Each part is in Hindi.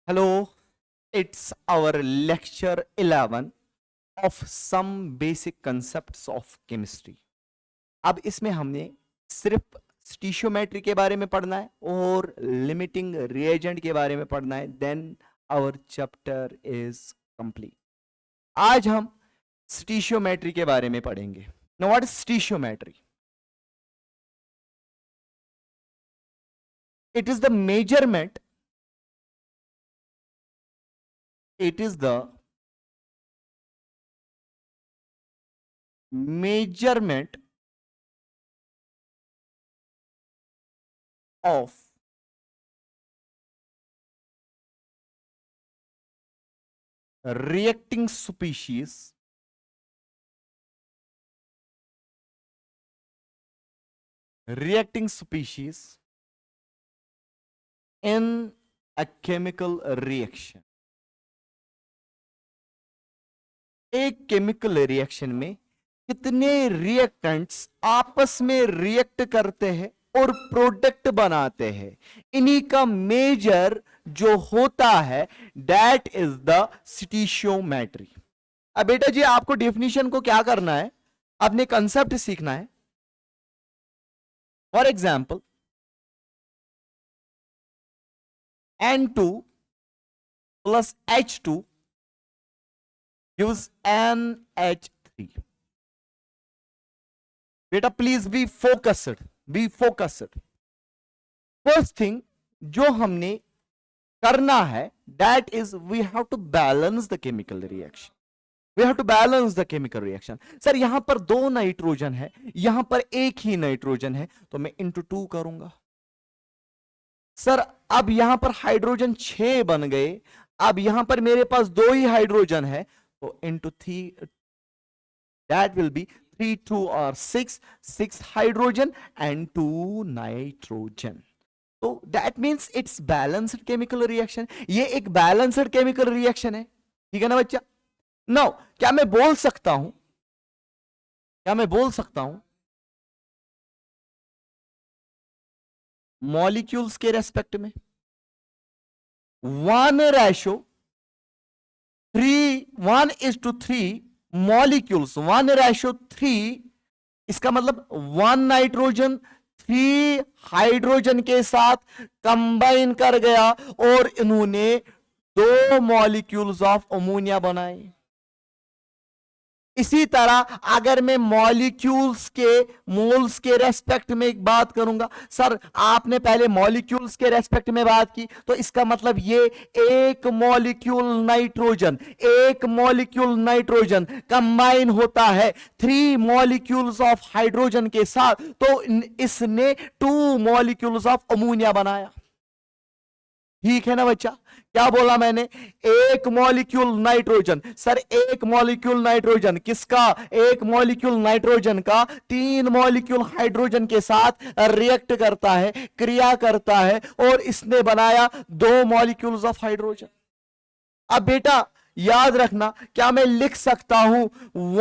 Hello, it's our lecture 11 of some basic concepts of chemistry. अब इसमें हमने सिर्फ स्टीशियोमेट्री के बारे में पढ़ना है और लिमिटिंग रिएजेंट के बारे में पढ़ना है. Then our chapter is complete. आज हम स्टीशियोमेट्री के बारे में पढ़ेंगे. Now what is stoichiometry? It is the measurement it is the measurement of reacting species in a chemical reaction. एक केमिकल रिएक्शन में कितने रिएक्टेंट्स आपस में रिएक्ट करते हैं और प्रोडक्ट बनाते हैं, इन्हीं का मेजर जो होता है दैट इज द स्टीशियोमेट्री. अब बेटा जी आपको डेफिनेशन को क्या करना है, आपने कंसेप्ट सीखना है. For example N2 plus H2 gives NH3. बेटा please be focused. First thing जो हमने करना है that is we have to balance the chemical reaction. Sir यहां पर 2 नाइट्रोजन है, यहां पर एक ही नाइट्रोजन है, तो मैं इंटू 2 करूंगा. सर अब यहां पर हाइड्रोजन 6 बन गए, अब यहां पर मेरे पास 2 ही हाइड्रोजन है, तो into 3 that will be 3 2 or 6 hydrogen and 2 nitrogen. तो that means it's balanced chemical reaction. ये एक balanced chemical reaction है, ठीक है ना बच्चा. Now क्या मैं बोल सकता हूं मॉलिक्यूल्स के रेस्पेक्ट में 1:3 मॉलिक्यूल्स 1:3, इसका मतलब 1 नाइट्रोजन 3 हाइड्रोजन के साथ कंबाइन कर गया और इन्होंने 2 मॉलिक्यूल्स ऑफ अमोनिया बनाए. इसी तरह अगर मैं मॉलिक्यूल्स के मोल्स के रेस्पेक्ट में एक बात करूंगा, सर आपने पहले मॉलिक्यूल्स के रेस्पेक्ट में बात की, तो इसका मतलब ये एक मॉलिक्यूल नाइट्रोजन कंबाइन होता है 3 मॉलिक्यूल्स ऑफ हाइड्रोजन के साथ, तो इसने 2 मॉलिक्यूल्स ऑफ अमोनिया बनाया. ठीक है ना बच्चा? क्या बोला मैंने? एक मॉलिक्यूल नाइट्रोजन. सर एक मॉलिक्यूल नाइट्रोजन किसका? एक मॉलिक्यूल नाइट्रोजन का 3 मॉलिक्यूल हाइड्रोजन के साथ रिएक्ट करता है, क्रिया करता है, और इसने बनाया 2 मॉलिक्यूल्स ऑफ हाइड्रोजन. अब बेटा याद रखना, क्या मैं लिख सकता हूं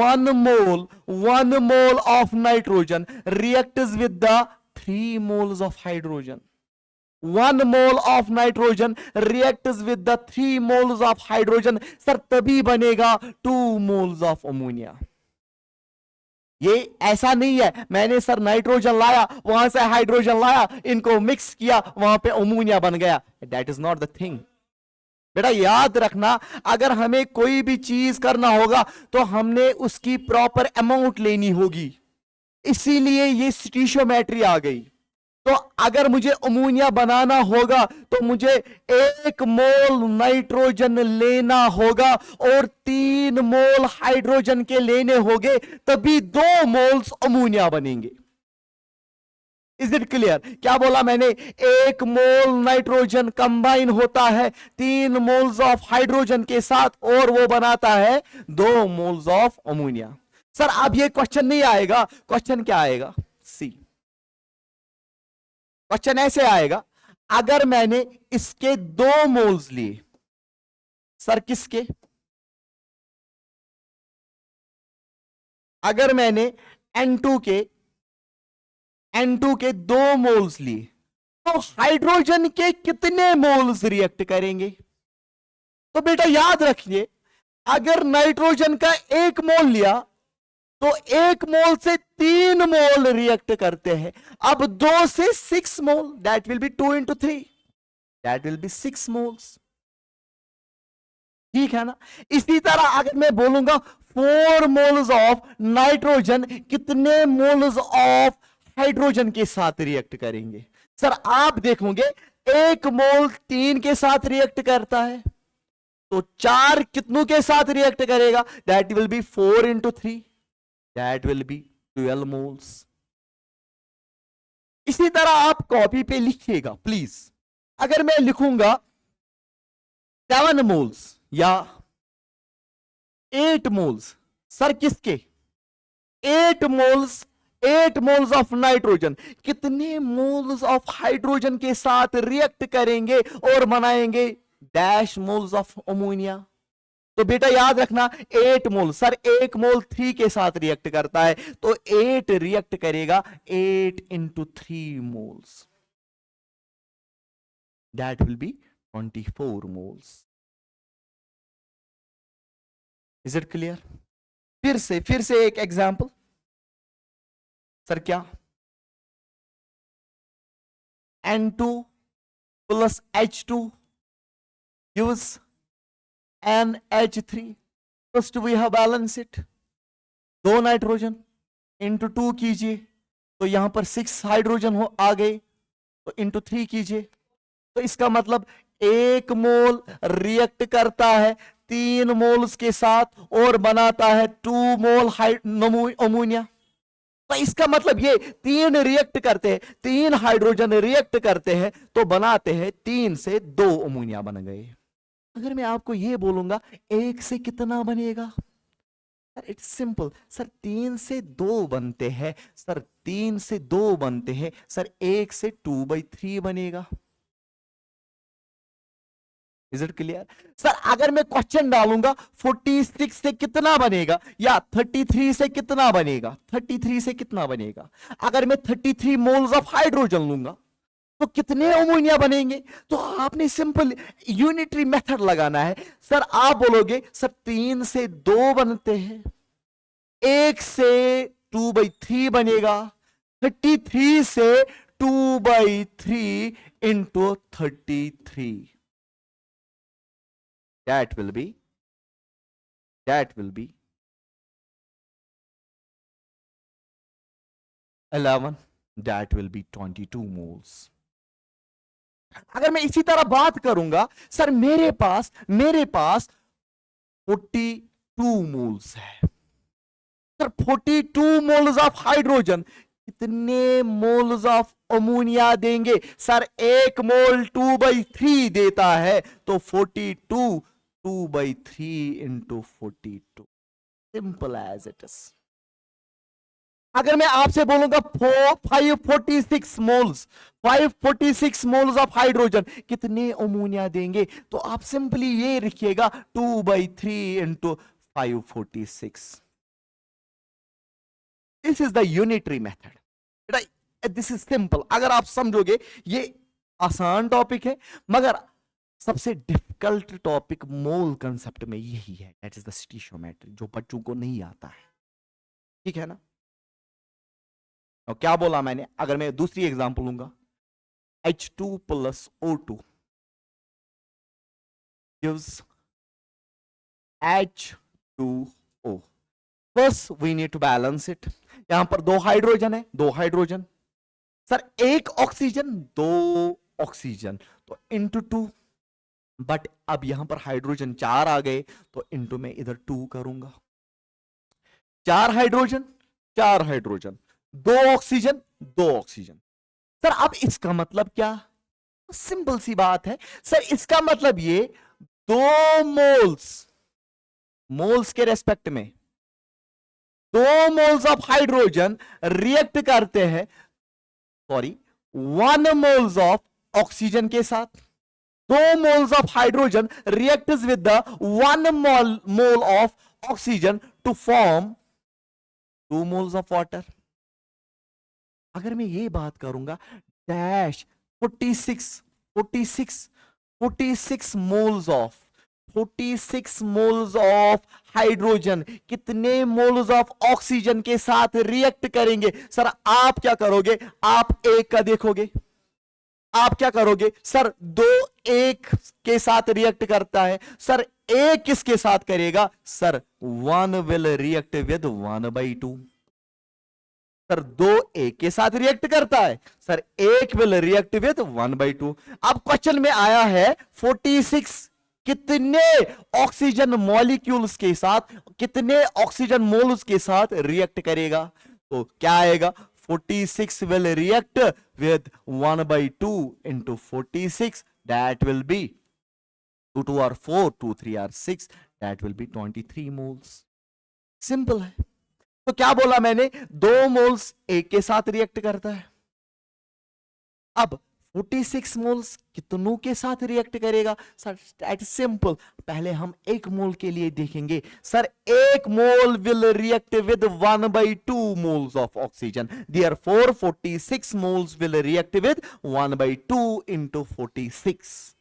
1 mole of nitrogen reacts with the 3 moles of hydrogen. 1 mole of nitrogen reacts with the 3 moles of hydrogen. Sir तभी बनेगा 2 moles of ammonia. ये ऐसा नहीं है मैंने सर नाइट्रोजन लाया, वहां से हाइड्रोजन लाया, इनको मिक्स किया, वहां पे अमोनिया बन गया. That is not the thing. बेटा याद रखना, अगर हमें कोई भी चीज करना होगा तो हमने उसकी प्रॉपर अमाउंट लेनी होगी, इसीलिए ये स्टीशियोमेट्री आ गई. तो अगर मुझे अमोनिया बनाना होगा तो मुझे 1 मोल नाइट्रोजन लेना होगा और 3 मोल हाइड्रोजन के लेने होंगे, तभी 2 मोल्स अमोनिया बनेंगे. Is it clear? क्या बोला मैंने? 1 मोल नाइट्रोजन कंबाइन होता है 3 मोल्स ऑफ हाइड्रोजन के साथ और वो बनाता है 2 मोल्स ऑफ अमोनिया. सर अब ये क्वेश्चन नहीं आएगा. क्वेश्चन क्या आएगा? सी क्वेश्चन ऐसे आएगा, अगर मैंने इसके 2 मोल्स लिए. सर किसके? अगर मैंने N2 के 2 मोल्स लिए तो हाइड्रोजन के कितने मोल्स रिएक्ट करेंगे? तो बेटा याद रखिए, अगर नाइट्रोजन का 1 मोल लिया तो 1 मोल से 3 मोल रिएक्ट करते हैं। अब 2 से 6 mole, that will be 2 into 3, that will be 6 moles. ठीक है ना। इसी तरह अगर मैं बोलूंगा 4 मोल्स ऑफ नाइट्रोजन कितने मोल्स ऑफ हाइड्रोजन के साथ रिएक्ट करेंगे? सर आप देखोगे 1 मोल 3 के साथ रिएक्ट करता है, तो 4 कितनों के साथ रिएक्ट करेगा? That will B 4 into 3, that will B 12 moles. इसी तरह आप कॉपी पे लिखिएगा प्लीज। अगर मैं लिखूंगा 7 मोल्स या 8 मोल्स, सर किसके? 8 मोल्स, 8 मोल्स ऑफ नाइट्रोजन कितने मोल्स ऑफ हाइड्रोजन के साथ रिएक्ट करेंगे और बनाएंगे डैश मोल्स ऑफ अमोनिया? तो बेटा याद रखना 8 मोल, सर 1 मोल 3 के साथ रिएक्ट करता है, तो 8 रिएक्ट करेगा 8 into 3 moles, that will B 24 moles. Is it clear? फिर से एक एग्जांपल, सर क्या? N2 plus H2 gives NH3. First we have balance it, 2 nitrogen into 2 कीजिए, तो यहां पर 6 हाइड्रोजन हो आ गए, तो इंटू 3 कीजिए, तो इसका मतलब 1 मोल रिएक्ट करता है 3 मोल्स के साथ और बनाता है 2 मोल अमोनिया। तो इसका मतलब ये 3 रिएक्ट करते हैं, 3 हाइड्रोजन रिएक्ट करते हैं तो बनाते हैं 3 से 2 अमोनिया बन गए। अगर मैं आपको ये बोलूंगा 1 से कितना बनेगा? सर इट्स सिंपल, सर 3 से 2 बनते हैं, सर 3 से 2 बनते हैं, सर 1 से 2/3 बनेगा। Is it clear? सर अगर मैं क्वेश्चन डालूंगा 46 से कितना बनेगा या 33 से कितना बनेगा, 33 से कितना बनेगा, अगर मैं 33 मोल्स ऑफ हाइड्रोजन लूंगा तो कितने अमोनिया बनेंगे? तो आपने सिंपल यूनिटरी मेथड लगाना है। सर आप बोलोगे सर 3 से 2 बनते हैं, 1 से 2/3 बनेगा, 33 से 2/3 into 33, that will be 11, that will be 22 moles। अगर मैं इसी तरह बात करूंगा, सर मेरे पास 42 मोल्स है, सर 42 मोल्स ऑफ हाइड्रोजन कितने मोल्स ऑफ अमोनिया देंगे? सर 1 मोल 2/3 देता है, तो 42 2/3 into 42, simple as it is. अगर मैं आपसे बोलूंगा 546 मोल्स, 546 मोल्स ऑफ हाइड्रोजन कितने अमोनिया देंगे, तो आप सिंपली ये लिखिएगा 2/3 into 546। This is the unitary method. बेटा दिस इज सिंपल, अगर आप समझोगे ये आसान टॉपिक है, मगर सबसे डिफिकल्ट टॉपिक मोल कंसेप्ट में यही है, दैट इज द स्टीशियोमेट्री, जो बच्चों को नहीं आता है। ठीक है ना? और क्या बोला मैंने? अगर मैं दूसरी एग्जांपल लूंगा, H2 plus O2 gives H2O। First we need to balance it. यहां पर 2 हाइड्रोजन है, 2 हाइड्रोजन, सर 1 ऑक्सीजन 2 ऑक्सीजन, तो इंटू 2, बट अब यहां पर हाइड्रोजन 4 आ गए, तो इंटू में इधर 2 करूंगा। 4 hydrogen 4 hydrogen, 2 oxygen 2 oxygen. Sir अब इसका मतलब क्या? सिंपल सी बात है सर, इसका मतलब ये 2 मोल्स के रेस्पेक्ट में 2 मोल्स ऑफ हाइड्रोजन रिएक्ट करते हैं, सॉरी 1 मोल्स ऑफ ऑक्सीजन के साथ। 2 moles of hydrogen reacts with the 1 mole of oxygen to form 2 moles of water. अगर मैं ये बात करूंगा dash 46 moles of 46 moles of hydrogen कितने मोल्स ऑफ ऑक्सीजन के साथ रिएक्ट करेंगे? सर आप क्या करोगे? आप एक का देखोगे, आप क्या करोगे? सर दो एक के साथ रिएक्ट करता है। सर एक किसके साथ करेगा? Sir one will react with 1/2। Sir दो एक के साथ रिएक्ट करता है, सर एक विल रिएक्ट विद 1/2। अब क्वेश्चन में आया है 46 कितने ऑक्सीजन मॉलिक्यूल्स के साथ, कितने ऑक्सीजन मोल्स के साथ रिएक्ट करेगा? तो क्या आएगा? 46 will react with 1/2 into 46, that will be 2 2 are 4, 2 3 are 6, that will be 23 moles। Simple है। तो क्या बोला मैंने? 2 मोल्स एक के साथ रिएक्ट करता है। अब 46 मोल्स कितनों के साथ रिएक्ट करेगा? Sir that is simple. पहले हम एक मोल के लिए देखेंगे। सर एक mole will react with 1/2 moles of oxygen, therefore 46 moles will react with 1/2 into 46।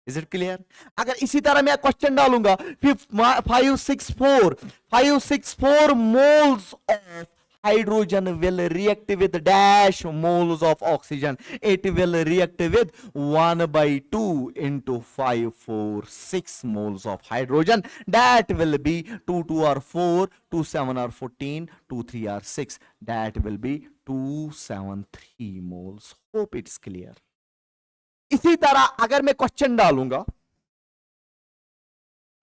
Is it clear? अगर इसी तरह मैं क्वेश्चन डालूंगा 564 moles of hydrogen will react with dash moles of oxygen, it will react with 1/2 into 546 moles of hydrogen, that will be 2 2 are 4, 2 7 are 14, 2 3 are 6, that will be 273 moles। hope it's clear। इसी तरह अगर मैं क्वेश्चन डालूंगा,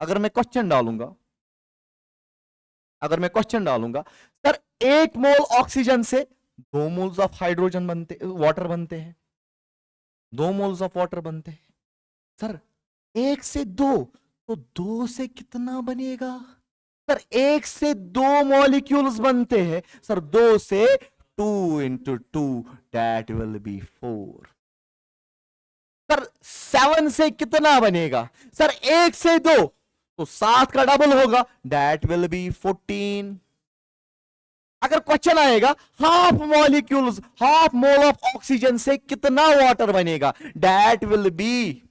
अगर मैं क्वेश्चन डालूंगा सर एक मोल ऑक्सीजन से 2 मोल्स ऑफ हाइड्रोजन बनते, वाटर बनते हैं, 2 मोल्स ऑफ वाटर बनते हैं। सर 1 से 2, तो 2 से कितना बनेगा? सर 1 से 2 मॉलिक्यूल्स बनते हैं। सर 2 से 2 into 2, that will be 4। Sir 7 से कितना बनेगा? सर 1 से 2, तो 7 का डबल होगा, that will be 14। अगर क्वेश्चन आएगा half molecules, half mole of oxygen से कितना वाटर बनेगा? That will B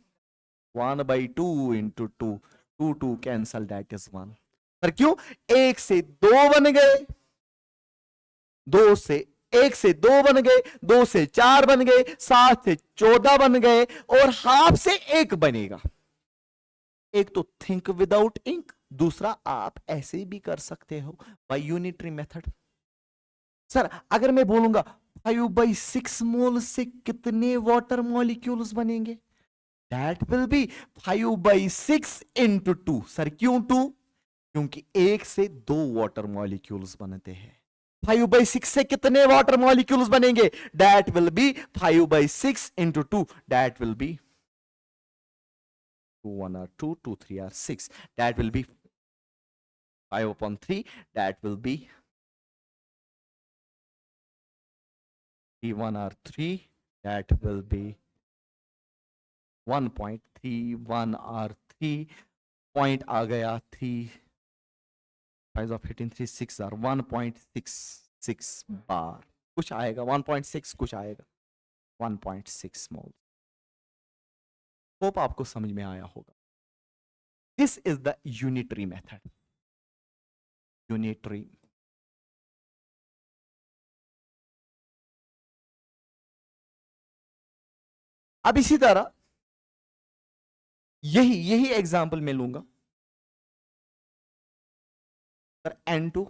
1/2 into 2, 2 2 cancel, that is 1। पर क्यों? 1 से 2 बन गए, 2 से 1 से 2 बन गए, 2 से 4 बन गए, 7 से 14 बन गए, और हाफ से 1 बनेगा। एक तो थिंक विदाउट इंक, दूसरा आप ऐसे भी कर सकते हो बाय यूनिटरी मेथड। सर अगर मैं बोलूंगा 5/6 मोल से कितने वाटर मॉलिक्यूल्स बनेंगे? That will B 5/6 into 2। Sir क्यों 2? क्योंकि 1 से 2 वाटर मॉलिक्यूल्स बनते हैं। 5/6 से कितने वाटर मॉलिक्यूल्स बनेंगे? That will B 5/6 into 2, that will be 2 1 are 2, 2 3 are 6, that will be 5/3, that will be 3 1 are 3, that will be 1.31 are 3, point आ गया 3, 5 of 18 3 6 are 1.66 बार, कुछ आएगा 1.6, कुछ आएगा 1.6 मोल। होप आपको समझ में आया होगा। This is the unitary method. Unitary अब इसी तरह यही एग्जांपल मैं लूंगा। Sir N2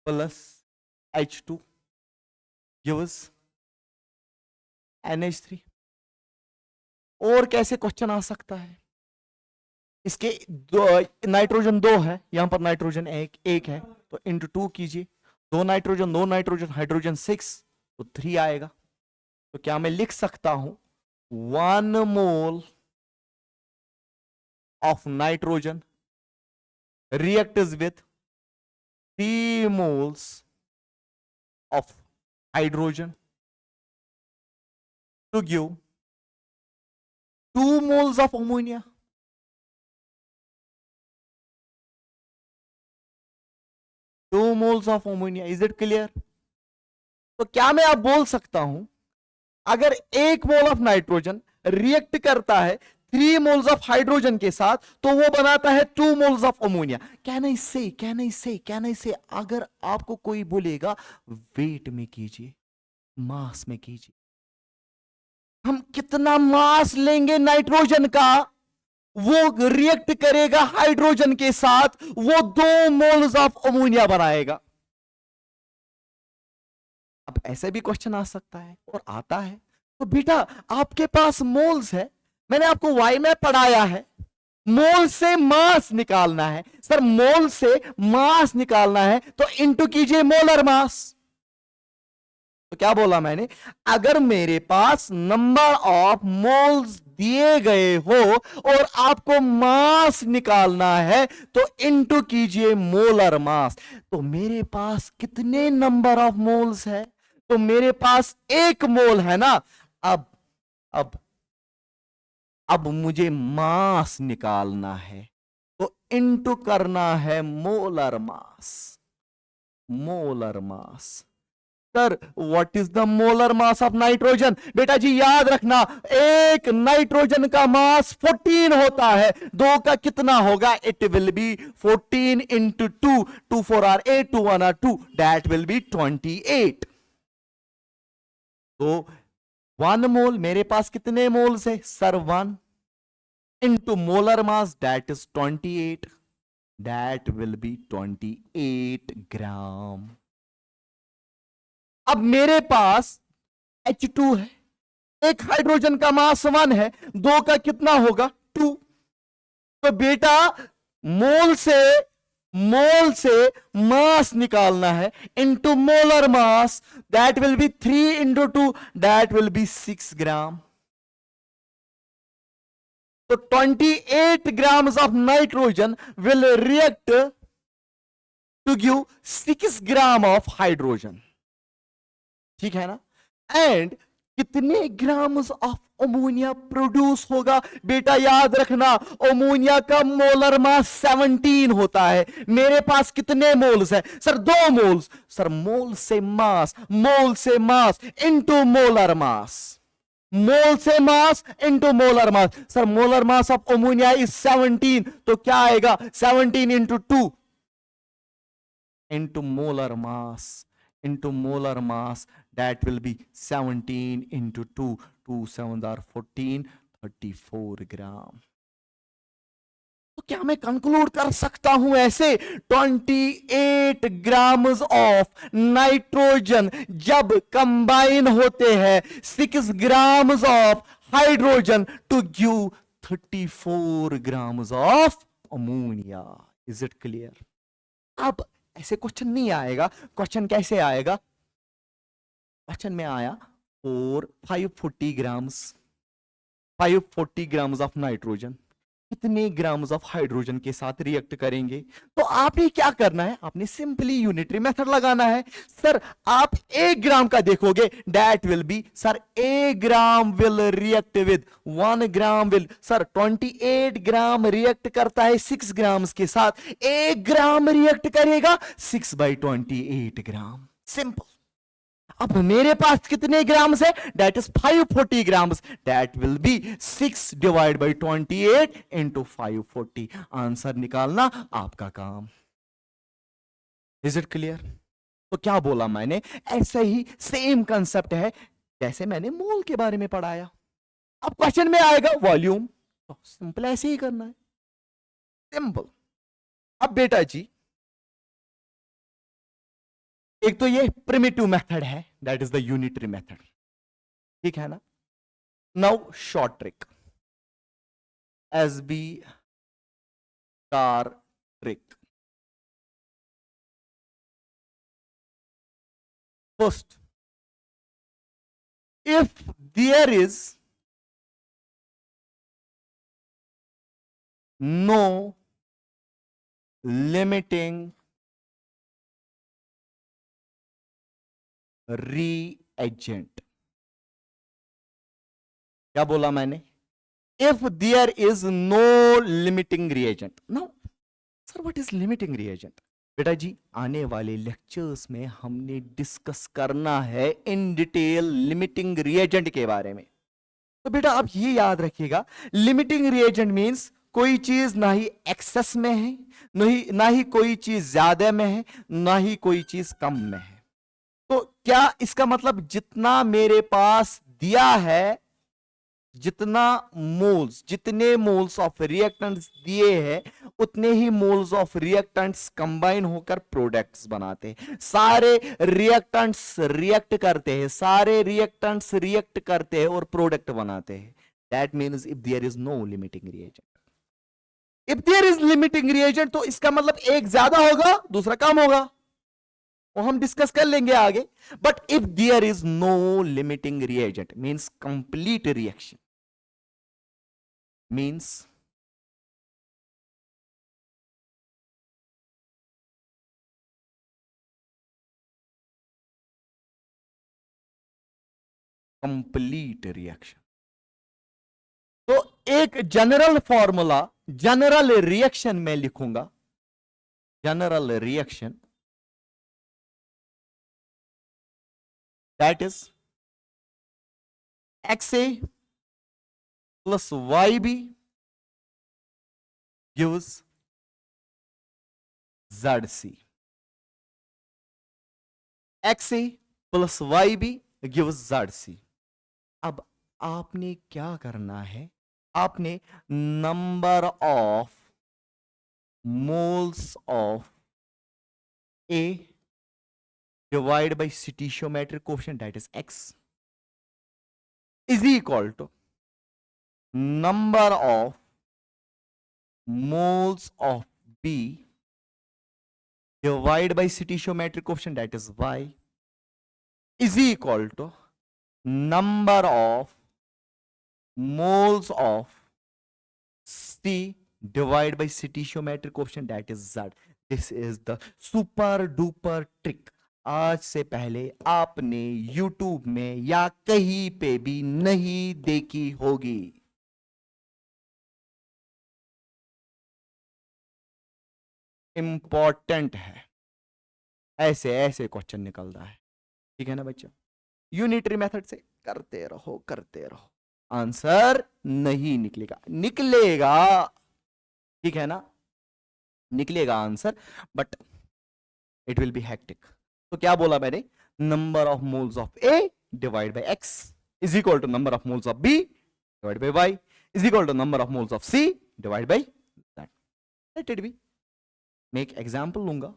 plus H2 gives NH3। और कैसे क्वेश्चन आ सकता है? इसके नाइट्रोजन 2 है, यहां पर नाइट्रोजन एक है, तो इंटू 2 कीजिए, 2 नाइट्रोजन हाइड्रोजन 6, तो 3 आएगा। तो क्या मैं लिख सकता हूं 1 mole of nitrogen reacts with 3 moles of hydrogen to give 2 moles of ammonia। Is it clear? तो क्या मैं आप बोल सकता हूं अगर 1 मोल ऑफ नाइट्रोजन रिएक्ट करता है 3 मोल्स ऑफ हाइड्रोजन के साथ, तो वो बनाता है 2 moles of ammonia. Can I से अगर आपको कोई बोलेगा वेट में कीजिए, मास में कीजिए, हम कितना मास लेंगे नाइट्रोजन का, वो रिएक्ट करेगा हाइड्रोजन के साथ, वो 2 मोल्स ऑफ अमोनिया बनाएगा। अब ऐसे भी क्वेश्चन आ सकता है और आता है, तो बेटा आपके पास मोल्स है, मैंने आपको वाई में पढ़ाया है, मोल से मास निकालना है। सर मोल से मास निकालना है तो इंटू कीजिए मोलर मास। तो क्या बोला मैंने, अगर मेरे पास नंबर ऑफ मोल्स दिए गए हो और आपको मास निकालना है तो इंटू कीजिए मोलर मास। तो मेरे पास कितने नंबर ऑफ मोल्स है, तो मेरे पास 1 मोल है ना। अब मुझे मास निकालना है तो इंटू करना है molar mass. Sir what is the molar mass of nitrogen? बेटा जी याद रखना, एक नाइट्रोजन का मास 14 होता है, 2 का कितना होगा, it will be 14 into 2, 2 4 are 8, 2 1 are 2, that will be 28। तो 1 मोल, मेरे पास कितने मोल्स है sir, 1 into molar mass that is 28, that will be 28 gram. अब मेरे पास H2 है, एक हाइड्रोजन का मास 1 है, 2 का कितना होगा 2। तो बेटा मोल से मास निकालना है into molar mass, that will B 3 into 2, that will be 6 ग्राम। तो 28 grams of nitrogen will react to give 6 gram of hydrogen, ठीक है ना। एंड कितने ग्राम्स ऑफ अमोनिया प्रोड्यूस होगा? बेटा याद रखना, अमोनिया का मोलर मास 17 होता है, मेरे पास कितने मोल्स है सर, 2 मोल्स। सर मोल से मास इंटू मोलर मास, मोल से mass into molar mass. Sir molar mass of ammonia is 17, तो क्या आएगा 17 into 2 into molar mass, that will be 17 into 2, 2 7 are 14, 34 ग्राम। तो क्या मैं कंक्लूड कर सकता हूं ऐसे, 28 ग्राम्स ऑफ नाइट्रोजन जब कंबाइन होते हैं 6 grams of hydrogen to give 34 grams of ammonia. Is it clear? अब ऐसे क्वेश्चन नहीं आएगा, क्वेश्चन कैसे आएगा, क्वेश्चन में आया 540 ग्राम्स ऑफ नाइट्रोजन कितने ग्राम्स ऑफ हाइड्रोजन के साथ रिएक्ट करेंगे। तो आपने क्या करना है, आपने सिंपली यूनिटरी मेथड लगाना है। सर आप 1 ग्राम का देखोगे, that will B, sir 1 gram will react with 1 gram will, sir 28 gram react करता है 6 ग्राम्स के साथ, 1 ग्राम रिएक्ट करेगा 6/28 ग्राम, सिंपल। अब मेरे पास कितने ग्राम्स है, that is 540 grams, that will be 6 divide by 28 into 540। Answer निकालना आपका काम। Is it clear? तो क्या बोला मैंने, ऐसे ही सेम कंसेप्ट है जैसे मैंने मोल के बारे में पढ़ाया। अब क्वेश्चन में आएगा वॉल्यूम, तो सिंपल ऐसे ही करना है, सिंपल। अब बेटा जी एक तो ये प्रिमिटिव मेथड है, that is the unitary method, ठीक है ना। Now short trick, SB star trick. First, if there is no limiting reagent, क्या बोला मैंने, if there is no limiting reagent. Now sir what is limiting reagent? बेटा जी आने वाले लेक्चर्स में हमने डिस्कस करना है इन डिटेल लिमिटिंग रिएजेंट के बारे में। तो बेटा अब ये याद रखिएगा, लिमिटिंग रिएजेंट मींस कोई चीज ना ही एक्सेस में है, ना ही कोई चीज ज्यादा में है, ना ही कोई चीज कम में है। तो क्या इसका मतलब जितना मेरे पास दिया है, जितने मोल्स ऑफ रिएक्टेंट्स दिए हैं, उतने ही मोल्स ऑफ रिएक्टेंट्स कंबाइन होकर प्रोडक्ट्स बनाते हैं। सारे रिएक्टेंट्स रिएक्ट करते हैं, सारे रिएक्टेंट्स रिएक्ट करते हैं और प्रोडक्ट बनाते हैं। That means if there is no limiting reagent, if there is limiting reagent तो इसका मतलब एक ज्यादा होगा दूसरा कम होगा, वो हम डिस्कस कर लेंगे आगे। But if there is no limiting reagent means complete reaction, means complete reaction. तो एक जनरल फॉर्मूला जनरल रिएक्शन में लिखूंगा, general reaction that is XA plus YB gives ZC, XA plus YB gives ZC। अब आपने क्या करना है, आपने number of moles of A divided by stoichiometric coefficient that is X is equal to number of moles of B divided by stoichiometric coefficient that is Y is equal to number of moles of C divided by stoichiometric coefficient that is Z। This is the super duper trick। आज से पहले आपने YouTube में या कहीं पे भी नहीं देखी होगी। इंपॉर्टेंट है, ऐसे ऐसे क्वेश्चन निकलता है, ठीक है ना बच्चा। यूनिटरी मेथड से करते रहो करते रहो, आंसर नहीं निकलेगा, निकलेगा, ठीक है ना, निकलेगा answer, but it will be hectic. तो क्या बोला मैंने, number of moles of A divide by X is equal to number of moles of B divide by Y is equal to number of moles of C divide by Z। Let it be, मैं एक एग्जाम्पल लूंगा।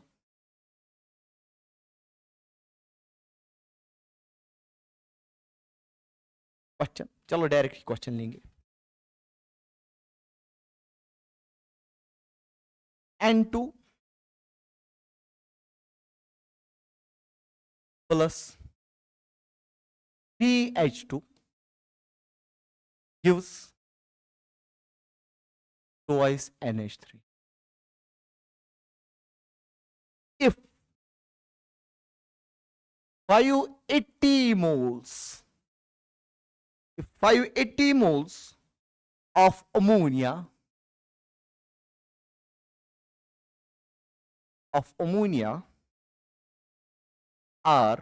क्वेश्चन, चलो डायरेक्ट क्वेश्चन लेंगे। N2 plus 3H2 gives twice NH3 if 580 moles, if 580 moles of ammonia are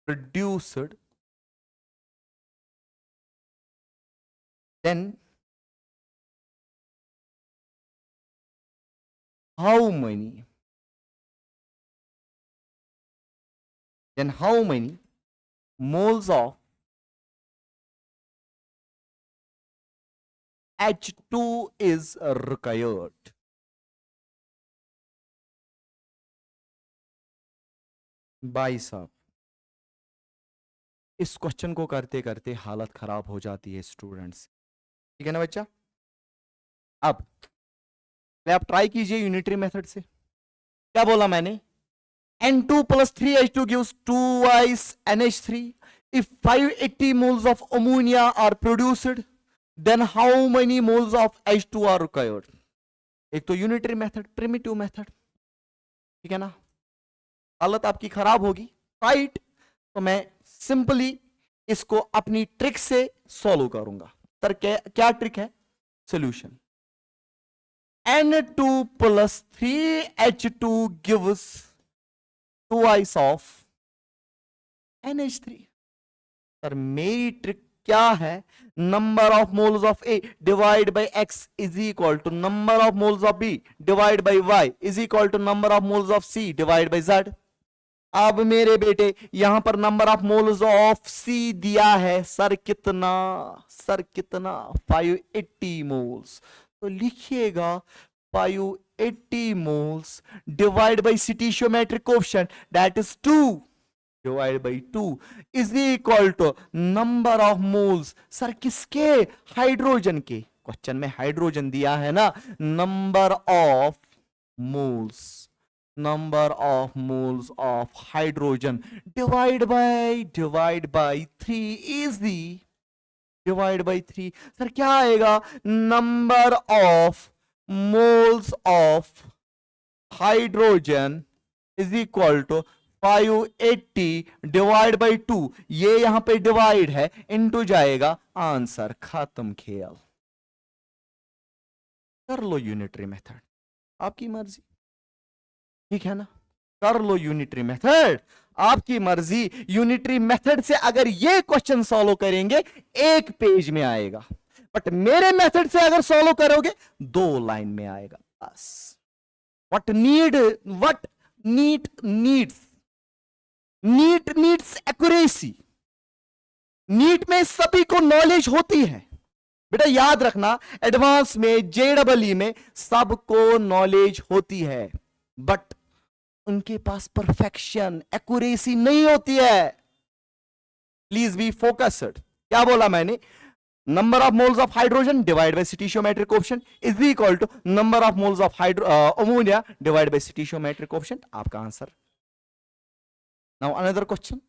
produced, then how many moles of H2 is required? भाई साहब, इस क्वेश्चन को करते करते हालत खराब हो जाती है स्टूडेंट्स, ठीक है ना बच्चा। अब आप ट्राई कीजिए यूनिटरी मेथड से। क्या बोला मैंने, N2 plus 3H2 gives twice NH3 if 580 moles of ammonia are produced, then how many moles of H2 are required? एक तो यूनिटरी मेथड, प्रिमिटिव मेथड, ठीक है ना, हालत आपकी खराब होगी, राइट। तो मैं सिंपली इसको अपनी ट्रिक से सॉल्व करूंगा। तर क्या ट्रिक है, solution. N2 plus 3H2 gives twice of NH3। Sir मेरी ट्रिक क्या है, number of moles of A divide by X is equal to number of moles of B divide by Y is equal to number of moles of C divide by Z। अब मेरे बेटे यहां पर number of moles of C दिया है सर कितना, सर कितना 580 मोल्स, तो लिखिएगा 580 moles divide by stoichiometric coefficient that is 2 divide by 2 is equal to number of moles sir किसके, हाइड्रोजन के। क्वेश्चन में हाइड्रोजन दिया है ना, number of moles, number of moles of hydrogen divide by 3 easy, divide by 3 sir क्या आएगा, number of moles of hydrogen is equal to 580 divide by 2, ये यहां पे डिवाइड है, इनटू जाएगा, आंसर खत्म खेल। कर लो यूनिटरी मेथड, आपकी मर्जी, ठीक है ना, कर लो यूनिटरी मेथड, आपकी मर्जी। यूनिटरी मेथड से अगर ये क्वेश्चन सॉल्व करेंगे एक पेज में आएगा, बट मेरे मेथड से अगर सॉल्व करोगे 2 लाइन में आएगा बस। What NEET needs accuracy. NEET में सभी को नॉलेज होती है बेटा, याद रखना, एडवांस में JEE में सबको नॉलेज होती है, बट उनके पास परफेक्शन एक्यूरेसी नहीं होती है। Please be focused. क्या बोला मैंने, number of moles of hydrogen divide by stoichiometric coefficient is equal to number of moles of ammonia divide by stoichiometric coefficient, आपका answer. Now another question,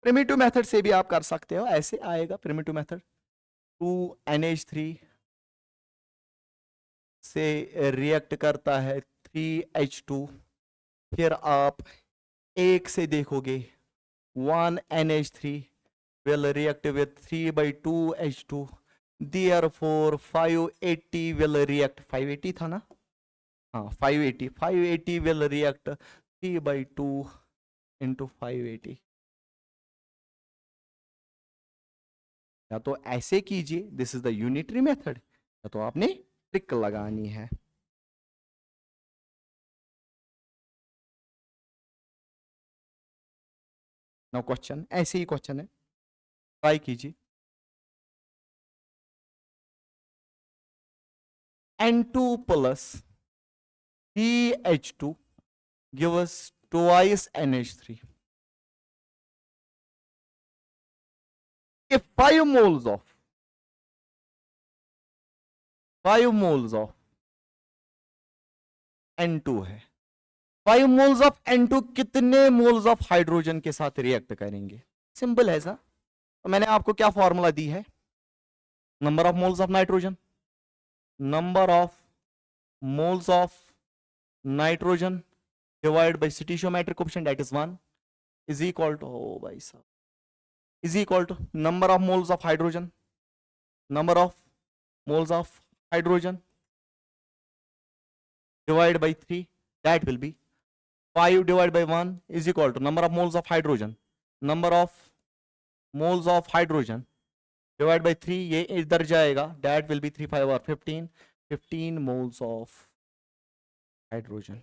primitive method से भी आप कर सकते हो, ऐसे आएगा प्रिमिटिव मेथड, 2NH3 से रिएक्ट करता है 3H2, फिर आप एक से देखोगे 1NH3 will react with 3/2H2, therefore 580 will react, 580 था ना, हाँ 580 will react 3/2 into 580। या तो ऐसे कीजिए, this is the unitary method, या तो आपने ट्रिक लगानी है। नाउ क्वेश्चन, ऐसे ही क्वेश्चन है, ट्राई कीजिए। N2 plus 3H2 give us twice NH3. If 5 moles of N2 है, 5 मोल्स ऑफ N2 कितने मोल्स ऑफ हाइड्रोजन के साथ रिएक्ट करेंगे? सिंपल है सर, तो मैंने आपको क्या फॉर्मूला दी है, number of moles of nitrogen, number of moles of nitrogen divide by stoichiometric coefficient that is 1 is equal to, ओ भाई साहब, is equal to number of moles of hydrogen, number of moles of hydrogen divide by 3 that will be 5 divided by 1 is equal to number of moles of hydrogen, number of moles of hydrogen divided by 3, ये इधर जाएगा, that will be 3 5 और 15 moles of hydrogen।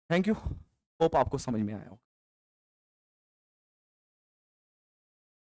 Thank you, hope आपको समझ में आया हो।